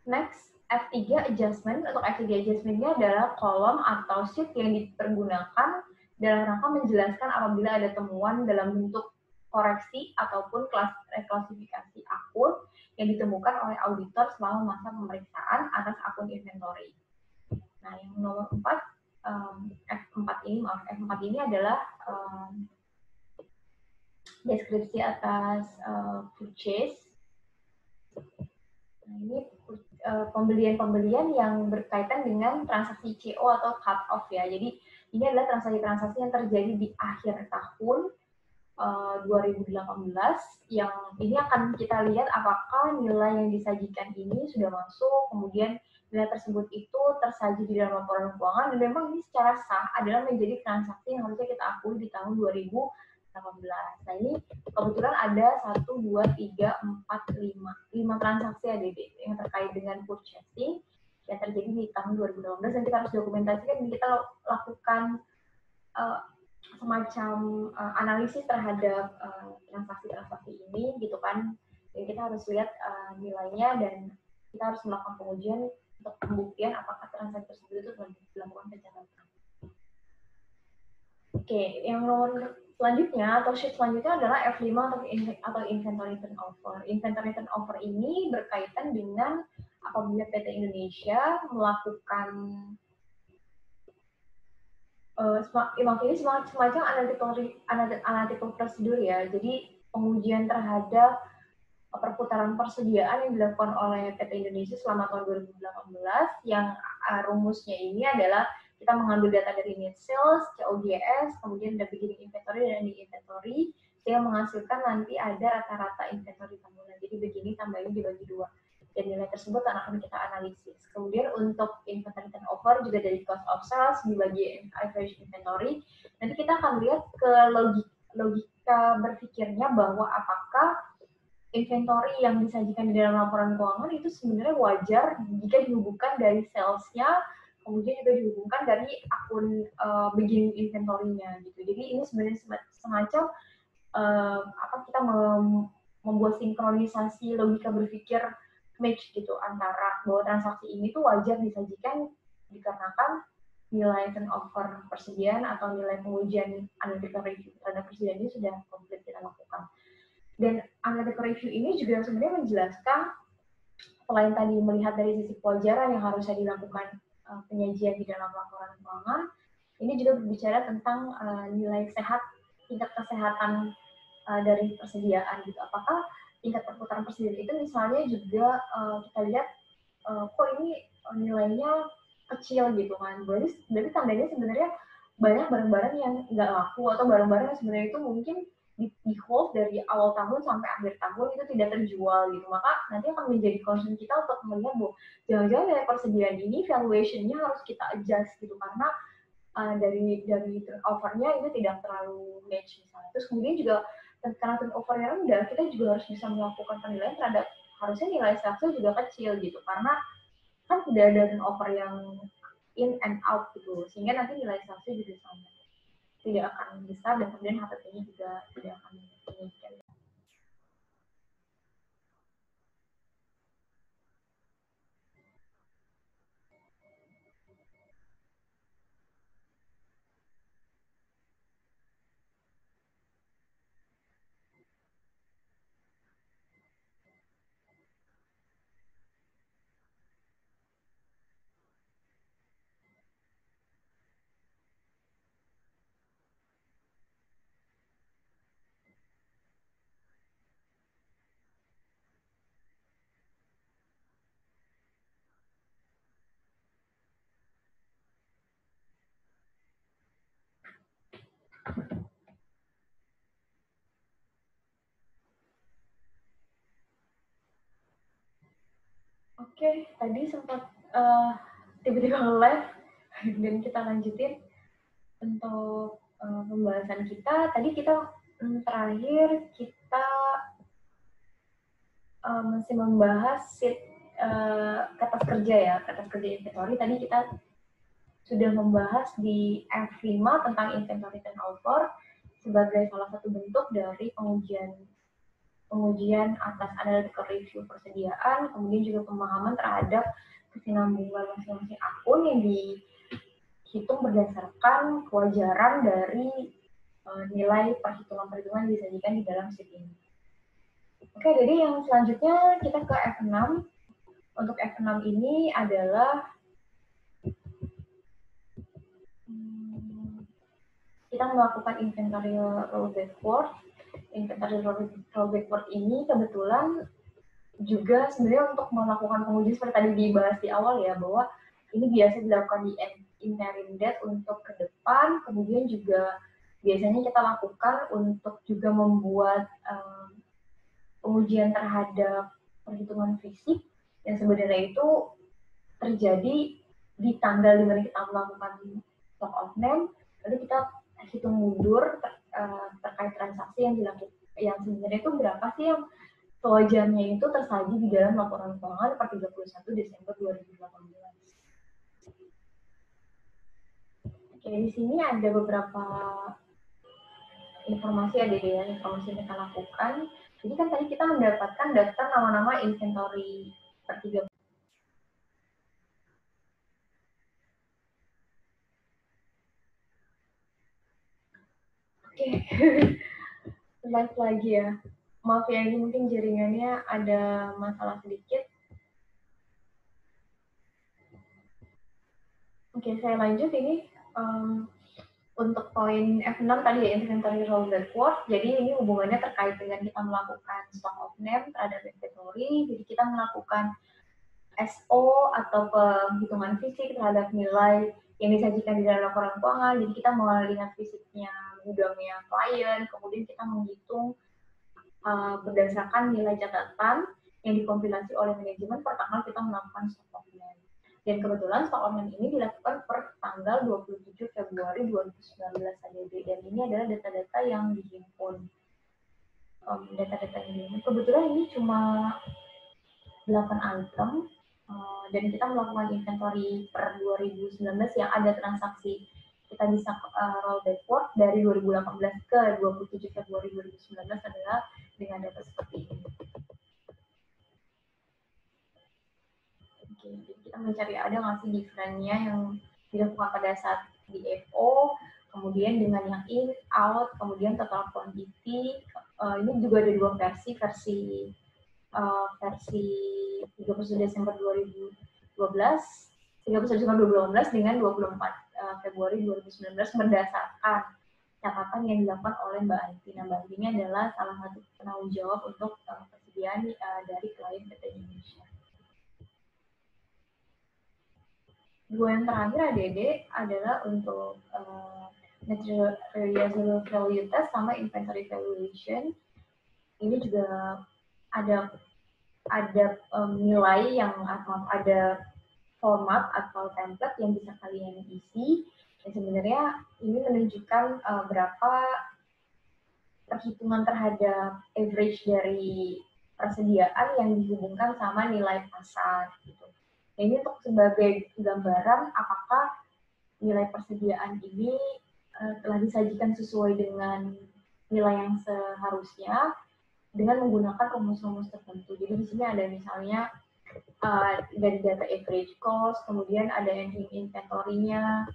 next F3 adjustment. Untuk F3 adjustment ini adalah kolom atau sheet yang dipergunakan dalam rangka menjelaskan apabila ada temuan dalam bentuk koreksi ataupun klasifikasi akun yang ditemukan oleh auditor selama masa pemeriksaan atas akun inventory. Nah, yang nomor 4, F4 ini adalah deskripsi atas purchase. Nah, ini pembelian-pembelian yang berkaitan dengan transaksi CO atau cut off ya. Jadi ini adalah transaksi-transaksi yang terjadi di akhir tahun 2018 yang ini akan kita lihat apakah nilai yang disajikan ini sudah masuk, kemudian nilai tersebut itu tersaji di dalam laporan keuangan, dan memang ini secara sah adalah menjadi transaksi yang harusnya kita akui di tahun 2018. Nah, ini kebetulan ada 1, 2, 3, 4, 5 transaksi ADD yang terkait dengan purchasing yang terjadi di tahun 2018, dan kita harus dokumentasikan dan kita lakukan semacam analisis terhadap transaksi-transaksi ini gitu kan. Dan kita harus lihat nilainya, dan kita harus melakukan pengujian untuk pembuktian apakah transaksi tersebut itu telah dilakukan pencatatan. Oke, yang nomor selanjutnya atau sheet selanjutnya adalah F5 atau inventory turnover. Inventory turnover ini berkaitan dengan apabila PT Indonesia melakukan ini semacam analytical prosedur ya. Jadi pengujian terhadap perputaran persediaan yang dilakukan oleh PT Indonesia selama tahun 2018 yang rumusnya ini adalah kita mengambil data dari net sales, COGS, kemudian ada beginning inventory dan ending inventory, sehingga menghasilkan nanti ada rata-rata inventory tahunan. Jadi begini tambah ini dibagi dua. Dan nilai tersebut akan kita analisis. Kemudian untuk inventory turnover juga dari cost of sales dibagi average inventory. Nanti kita akan lihat ke logika berpikirnya bahwa apakah inventory yang disajikan di dalam laporan keuangan itu sebenarnya wajar jika dihubungkan dari sales-nya, kemudian juga dihubungkan dari akun beginning inventory-nya gitu. Jadi ini sebenarnya semacam kita membuat sinkronisasi logika berpikir match gitu antara bahwa transaksi ini tuh wajar disajikan dikarenakan nilai turnover persediaan atau nilai pengujian analytical review terhadap persediaan ini sudah komplit kita lakukan. Dan analytical review ini juga sebenarnya menjelaskan selain tadi melihat dari sisi kewajaran yang harusnya dilakukan penyajian di dalam laporan keuangan, ini juga berbicara tentang nilai sehat, tingkat kesehatan dari persediaan gitu. Apakah tingkat perputaran persediaan itu misalnya juga kita lihat kok ini nilainya kecil gitu kan. Berarti tandanya sebenarnya banyak barang-barang yang nggak laku atau barang-barang yang sebenarnya itu mungkin di hold dari awal tahun sampai akhir tahun itu tidak terjual gitu. Maka nanti akan menjadi concern kita untuk melihat bahwa jangan-jangan dari persediaan ini valuation-nya harus kita adjust gitu karena dari turnover-nya itu tidak terlalu match misalnya. Terus kemudian juga karena turnover-nya rendah, kita juga harus bisa melakukan penilaian terhadap harusnya nilai sales juga kecil gitu karena kan tidak ada turnover yang in and out gitu sehingga nanti nilai salesnya juga sama tidak akan besar dan kemudian HPP-nya juga tidak akan meningkat. Oke, tadi sempat tiba-tiba live dan kita lanjutin untuk pembahasan kita. Tadi kita terakhir kita masih membahas kertas kerja ya, kertas kerja inventory. Tadi kita sudah membahas di F5 tentang inventory turnover sebagai salah satu bentuk dari pengujian atas analytical review persediaan, kemudian juga pemahaman terhadap kesinambungan masing-masing akun yang dihitung berdasarkan kewajaran dari nilai perhitungan-perhitungan yang disajikan di dalam sheet ini. Oke, jadi yang selanjutnya kita ke F6. Untuk F6 ini adalah kita melakukan inventory roll backward. Inventory roll backward ini kebetulan juga sebenarnya untuk melakukan pengujian seperti tadi dibahas di awal ya, bahwa ini biasa dilakukan di interim date untuk ke depan, kemudian juga biasanya kita lakukan untuk juga membuat pengujian terhadap perhitungan fisik yang sebenarnya itu terjadi di tanggal di mana kita melakukan stock of name, lalu kita hitung mundur terkait transaksi yang dilakukan, yang sebenarnya itu berapa sih yang kewajarnya itu tersaji di dalam laporan keuangan per 31 Desember 2018. Oke, di sini ada beberapa informasi ya, informasi yang kita lakukan. Jadi kan tadi kita mendapatkan daftar nama-nama inventory per 30. Oke, live lagi ya. Maaf ya, ini mungkin jaringannya ada masalah sedikit. Oke, saya lanjut ini. Untuk poin F6 tadi ya, inventory roll backward, jadi ini hubungannya terkait dengan kita melakukan stock of name terhadap inventory, jadi kita melakukan SO atau penghitungan fisik terhadap nilai yang disajikan di dalam laporan keuangan, jadi kita melihat fisiknya gudangnya klien, kemudian kita menghitung berdasarkan nilai catatan yang dikompilasi oleh manajemen per tanggal kita melakukan stock of name. Dan kebetulan stock of name ini dilakukan per tanggal 27 Februari 2019 ADB, dan ini adalah data-data yang dihimpun. Data-data ini kebetulan ini cuma 8 item, dan kita melakukan inventory per 2019 yang ada transaksi. Kita bisa roll backward dari 2018 ke 27 Februari 2019 adalah dengan data seperti ini. Oke, jadi kita mencari ada nggak sih different-nya yang dilakukan pada saat di FO, kemudian dengan yang in, out, kemudian total quantity. Ini juga ada dua versi 31 Desember 2012, 31 Desember 2018 dengan 24 Februari 2019 berdasarkan catatan yang dilakukan oleh Mbak Anti. Nah, Mbak Anti ini adalah salah satu penanggung jawab untuk persediaan dari klien PT Indonesia. Dua yang terakhir ADD adalah untuk material realizable value test sama inventory valuation. Ini juga ada nilai yang ada format atau template yang bisa kalian isi. Dan sebenarnya ini menunjukkan berapa perhitungan terhadap average dari persediaan yang dihubungkan sama nilai pasar gitu. Nah, ini untuk sebagai gambaran apakah nilai persediaan ini telah disajikan sesuai dengan nilai yang seharusnya dengan menggunakan rumus-rumus tertentu. Jadi di sini ada misalnya dari data average cost, kemudian ada ending inventory-nya,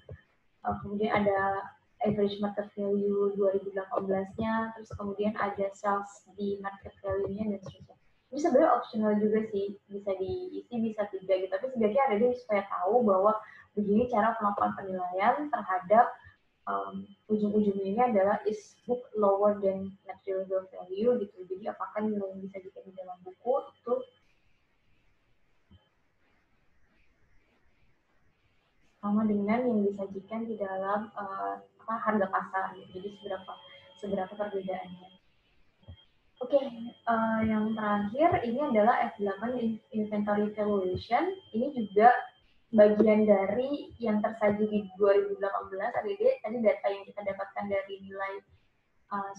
kemudian ada average market value 2018-nya, terus kemudian ada sales di market value-nya, dan seterusnya. Ini sebenarnya optional juga sih, bisa diisi, bisa tidak gitu. Tapi sebaiknya ada dia supaya tahu bahwa begini cara melakukan penilaian terhadap ujung-ujungnya ini adalah is book lower than net realizable value gitu. Jadi apakah nilai yang disajikan di dalam buku itu sama dengan yang disajikan di dalam harga pasar gitu. Jadi seberapa perbedaannya. Oke, yang terakhir ini adalah F8 inventory valuation. Ini juga bagian dari yang tersaji di 2018 ADD. Tadi data yang kita dapatkan dari nilai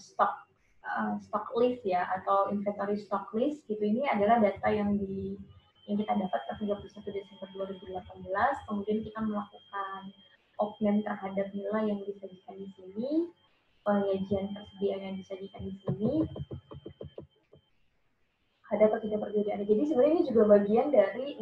stock list ya, atau inventory stock list gitu. Ini adalah data yang kita dapat ke 31 Desember 2018. Kemudian kita melakukan augment terhadap nilai yang disajikan di sini, penyajian persediaan yang disajikan di sini, ada atau tidak perbedaan. Jadi sebenarnya ini juga bagian dari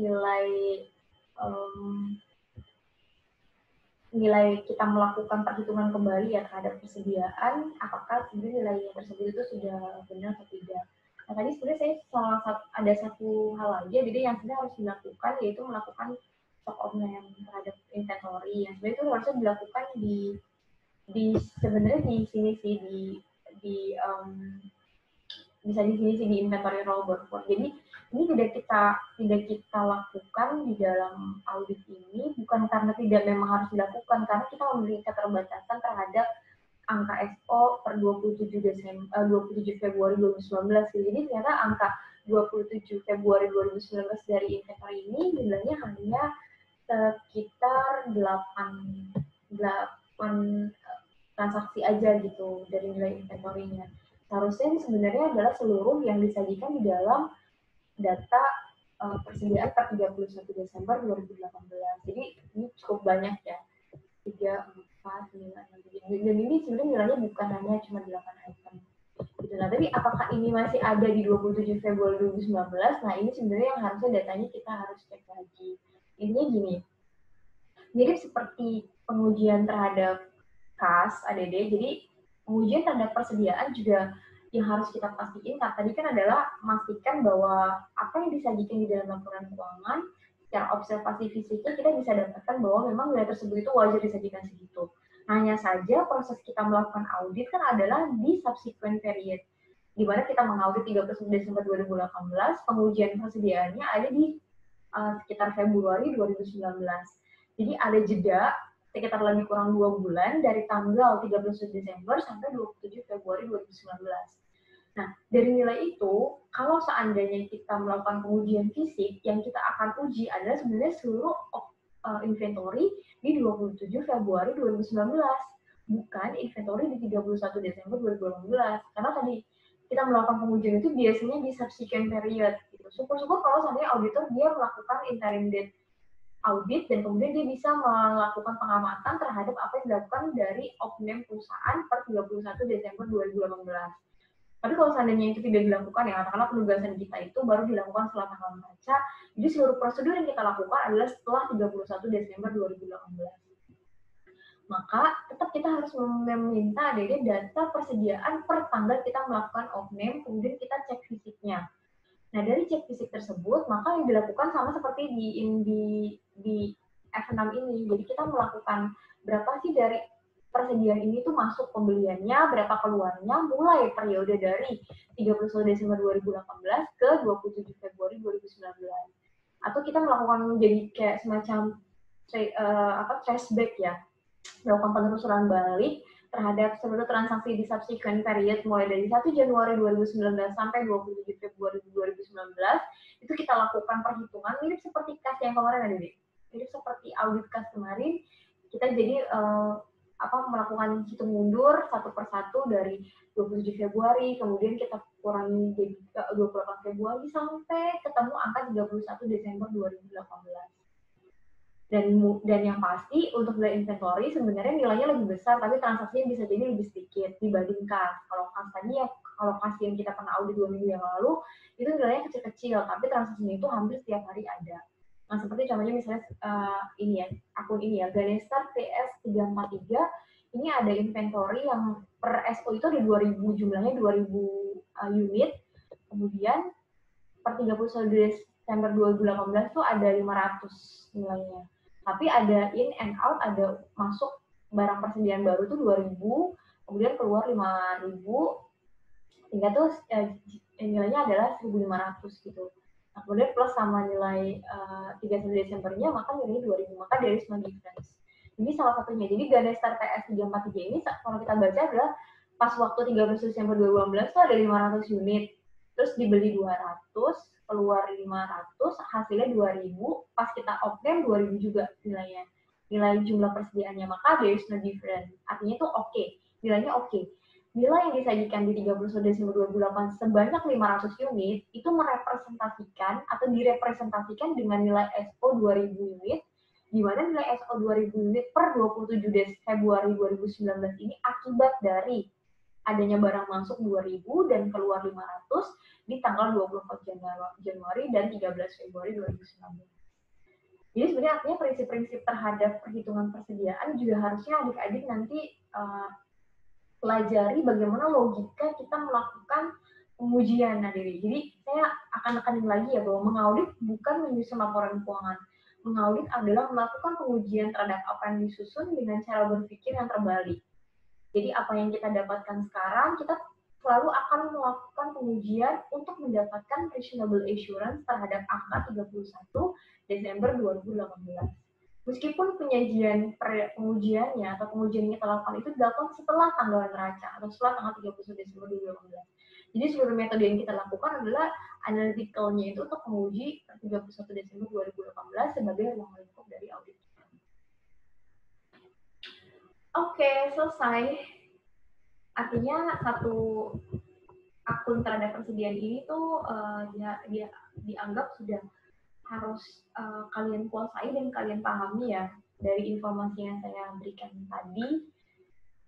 nilai kita melakukan perhitungan kembali ya terhadap persediaan, apakah sebenarnya nilai yang tersebut itu sudah benar atau tidak. Nah, tadi sebenarnya saya ada satu hal lagi, jadi yang sebenarnya harus dilakukan yaitu melakukan stock of name terhadap inventory. Yang sebenarnya itu harusnya dilakukan sebenarnya di sini sih bisa di sini sih di inventory roll backward. Jadi ini tidak kita lakukan di dalam audit ini bukan karena tidak memang harus dilakukan, karena kita memiliki keterbatasan terhadap angka SO per 27 Februari 2019. Jadi ternyata angka 27 Februari 2019 dari inventory ini jumlahnya hanya sekitar 8 transaksi aja gitu dari nilai inventory-nya. Seharusnya sebenarnya adalah seluruh yang disajikan di dalam data persediaan per 31 Desember 2018. Jadi ini cukup banyak ya. 3, 4, 9, 6, dan ini sebenarnya nilainya bukan hanya cuma 8 item. Gitu. Nah, tapi apakah ini masih ada di 27 Februari 2019? Nah, ini sebenarnya yang harusnya datanya kita harus cek lagi. Intinya gini, mirip seperti pengujian terhadap KAS ADD, jadi pengujian terhadap persediaan juga yang harus kita pastiin, tadi kan adalah memastikan bahwa apa yang disajikan di dalam laporan keuangan, secara observasi fisiknya kita bisa dapatkan bahwa memang nilai tersebut itu wajar disajikan segitu. Hanya saja proses kita melakukan audit kan adalah di subsequent period, di mana kita mengaudit 31 Desember 2018, pengujian persediaannya ada di sekitar Februari 2019. Jadi ada jeda sekitar lebih kurang 2 bulan dari tanggal 31 Desember sampai 27 Februari 2019. Nah, dari nilai itu, kalau seandainya kita melakukan pengujian fisik, yang kita akan uji adalah sebenarnya seluruh inventory di 27 Februari 2019, bukan inventory di 31 Desember 2018. Karena tadi kita melakukan pengujian itu biasanya di subsequent period. Gitu. Syukur-syukur kalau seandainya auditor dia melakukan interim date audit dan kemudian dia bisa melakukan pengamatan terhadap apa yang dilakukan dari oknum perusahaan per 31 Desember 2018. Tapi kalau seandainya itu tidak dilakukan, ya katakanlah penugasan kita itu baru dilakukan setelah tanggal membaca, jadi seluruh prosedur yang kita lakukan adalah setelah 31 Desember 2018. Maka tetap kita harus meminta dari data persediaan per tanggal kita melakukan off-name, kemudian kita cek fisiknya. Nah, dari cek fisik tersebut, maka yang dilakukan sama seperti di F6 ini. Jadi kita melakukan berapa sih dari persediaan ini tuh masuk pembeliannya, berapa keluarnya, mulai periode dari 31 Desember 2018 ke 27 Februari 2019. Atau kita melakukan jadi kayak semacam traceback ya, melakukan penelusuran balik terhadap seluruh transaksi di subsequent period mulai dari 1 Januari 2019 sampai 27 Februari 2019, itu kita lakukan perhitungan mirip seperti kas yang kemarin ada, Dek. Mirip seperti audit kas kemarin, kita jadi melakukan hitung mundur satu persatu dari 27 Februari, kemudian kita kurangi jadi 28 Februari sampai ketemu angka 31 Desember 2018. Dan yang pasti untuk nilai inventory sebenarnya nilainya lebih besar, tapi transaksinya bisa jadi lebih sedikit dibanding kas. Kalau kas tadi ya, kalau kas yang kita pernah audit 2 minggu yang lalu, itu nilainya kecil-kecil, tapi transaksinya itu hampir setiap hari ada. Nah, seperti contohnya misalnya ini ya, akun ini ya, Ganestar PS343, ini ada inventory yang per SO itu ada 2.000, jumlahnya 2.000 unit, kemudian per 31 Desember 2018 itu ada 500 nilainya. Tapi ada in and out, ada masuk barang persediaan baru tuh 2.000, kemudian keluar 5.000, sehingga tuh nilainya adalah 1.500 gitu. Nah, kemudian plus sama nilai 31 Desembernya, maka nilainya 2.000, maka there is no difference. Ini salah satunya. Jadi Ganestar PS343 ini kalau kita baca adalah pas waktu 31 Desember 2018 tuh ada 500 unit, terus dibeli 200, keluar 500, hasilnya 2.000, pas kita off-name 2.000 juga nilainya. Nilai jumlah persediaannya, maka there is no difference. Artinya itu oke, nilainya oke. Nilai yang disajikan di 31 Desember 2008 sebanyak 500 unit, itu merepresentasikan atau direpresentasikan dengan nilai SO 2.000 unit, di mana nilai SO 2.000 unit per 27 Februari 2019 ini akibat dari adanya barang masuk 2.000 dan keluar 500 di tanggal 24 Januari dan 13 Februari 2019. Jadi sebenarnya artinya prinsip-prinsip terhadap perhitungan persediaan juga harusnya adik-adik nanti pelajari bagaimana logika kita melakukan pengujian. Nah, jadi saya akan tekanin lagi ya bahwa mengaudit bukan menyusun laporan keuangan. Mengaudit adalah melakukan pengujian terhadap apa yang disusun dengan cara berpikir yang terbalik. Jadi apa yang kita dapatkan sekarang, kita selalu akan melakukan pengujian untuk mendapatkan reasonable assurance terhadap angka 31 Desember 2018. Meskipun pengujiannya atau pengujian yang kita lakukan itu dilakukan setelah tanggal neraca atau setelah tanggal 31 Desember 2018. Jadi seluruh metode yang kita lakukan adalah analytical-nya itu untuk menguji 31 Desember 2018 sebagai ruang lingkup dari audit. Oke, selesai. Artinya satu akun terhadap persediaan ini tuh dia dianggap sudah harus kalian kuasai dan kalian pahami ya dari informasi yang saya berikan tadi.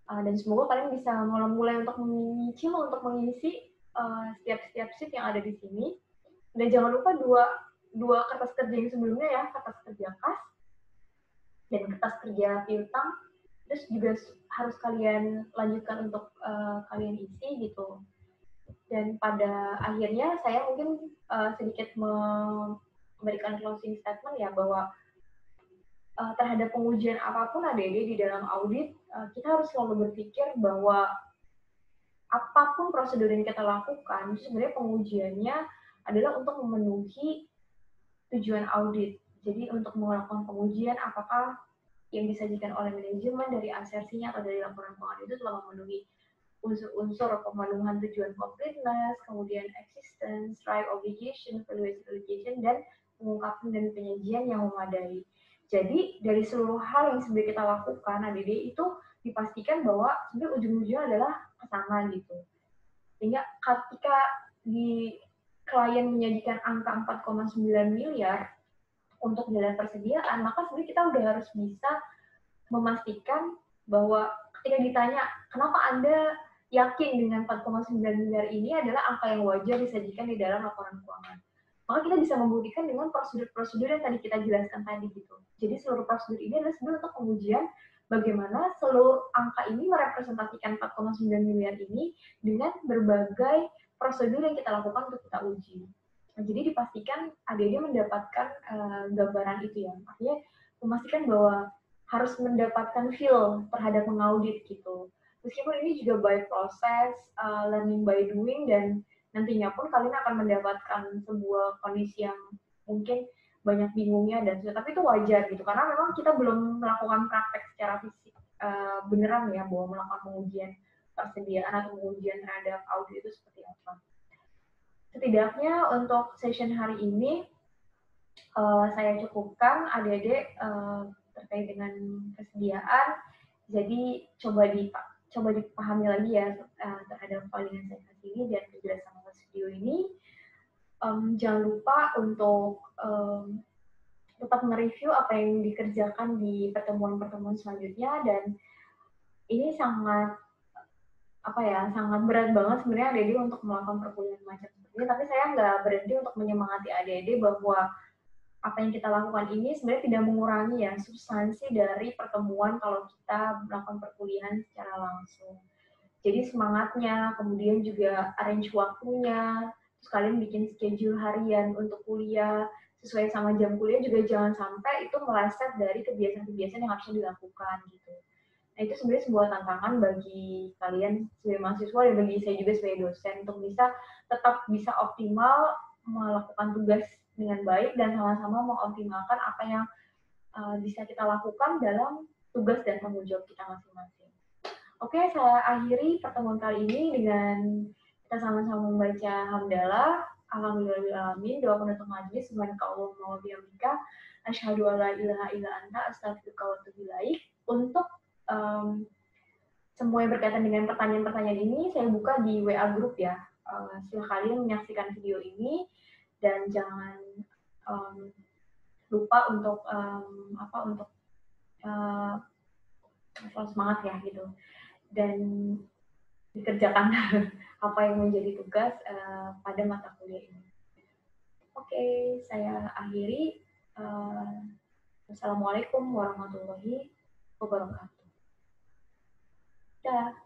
Dan semoga kalian bisa mulai untuk menyicil untuk mengisi setiap sheet yang ada di sini. Dan jangan lupa dua kertas kerja yang sebelumnya ya, kertas kerja kas dan kertas kerja piutang. Terus juga harus kalian lanjutkan untuk kalian isi gitu. Dan pada akhirnya saya mungkin sedikit memberikan closing statement ya, bahwa terhadap pengujian apapun ADD di dalam audit, kita harus selalu berpikir bahwa apapun prosedur yang kita lakukan, sebenarnya pengujiannya adalah untuk memenuhi tujuan audit. Jadi untuk melakukan pengujian apakah yang disajikan oleh manajemen dari asersinya atau dari laporan keuangan itu telah memenuhi unsur-unsur pemenuhan tujuan completeness, kemudian existence, right obligation, valuation obligation, dan pengungkapan dan penyajian yang memadai. Jadi dari seluruh hal yang sebenarnya kita lakukan, ADD itu dipastikan bahwa sebenarnya ujung-ujungnya adalah ke sana gitu. Sehingga ketika di klien menyajikan angka 4,9 miliar untuk jalan persediaan, maka sebenarnya kita udah harus bisa memastikan bahwa ketika ditanya kenapa Anda yakin dengan 4,9 miliar ini adalah angka yang wajar disajikan di dalam laporan keuangan. Maka kita bisa membuktikan dengan prosedur-prosedur yang tadi kita jelaskan tadi gitu. Jadi seluruh prosedur ini adalah sebenarnya untuk pengujian bagaimana seluruh angka ini merepresentasikan 4,9 miliar ini dengan berbagai prosedur yang kita lakukan untuk kita uji. Nah, jadi dipastikan ADD mendapatkan gambaran itu ya. Artinya memastikan bahwa harus mendapatkan feel terhadap mengaudit gitu. Meskipun ini juga by proses, learning by doing, dan nantinya pun kalian akan mendapatkan sebuah kondisi yang mungkin banyak bingungnya dan tapi itu wajar gitu karena memang kita belum melakukan praktek secara fisik beneran ya bahwa melakukan pengujian persediaan atau pengujian terhadap audit itu seperti apa. Setidaknya untuk session hari ini saya cukupkan adik-adik terkait dengan kesediaan. Jadi coba dipahami lagi ya terhadap file yang saya kasih ini dan penjelasan video ini. Jangan lupa untuk tetap nge-review apa yang dikerjakan di pertemuan-pertemuan selanjutnya, dan ini sangat sangat berat banget sebenarnya adik-adik untuk melakukan perkuliahan macam seperti ini, tapi saya nggak berhenti untuk menyemangati adik-adik bahwa apa yang kita lakukan ini sebenarnya tidak mengurangi ya substansi dari pertemuan kalau kita melakukan perkuliahan secara langsung. Jadi semangatnya, kemudian juga arrange waktunya, terus kalian bikin schedule harian untuk kuliah, sesuai sama jam kuliah juga jangan sampai itu meleset dari kebiasaan-kebiasaan yang harusnya dilakukan gitu. Nah itu sebenarnya sebuah tantangan bagi kalian sebagai mahasiswa dan bagi saya juga sebagai dosen untuk tetap bisa optimal melakukan tugas dengan baik dan sama-sama mengoptimalkan apa yang bisa kita lakukan dalam tugas dan tanggung jawab kita masing-masing. Oke, saya akhiri pertemuan kali ini dengan kita sama-sama membaca hamdalah. Alhamdulillahirrahmanirrahim. Doa penutup majelis. Subhanakallahumma wa bihamdika. Asyhadu an la ilaha illa anta astaghfiruka wa atubu ilaik. Untuk semua yang berkaitan dengan pertanyaan-pertanyaan ini, saya buka di WA group ya. Silahkan kalian menyaksikan video ini dan jangan lupa untuk selalu semangat ya gitu. Dan dikerjakan apa yang menjadi tugas pada mata kuliah ini. Oke, saya akhiri. Wassalamualaikum warahmatullahi wabarakatuh. Dah.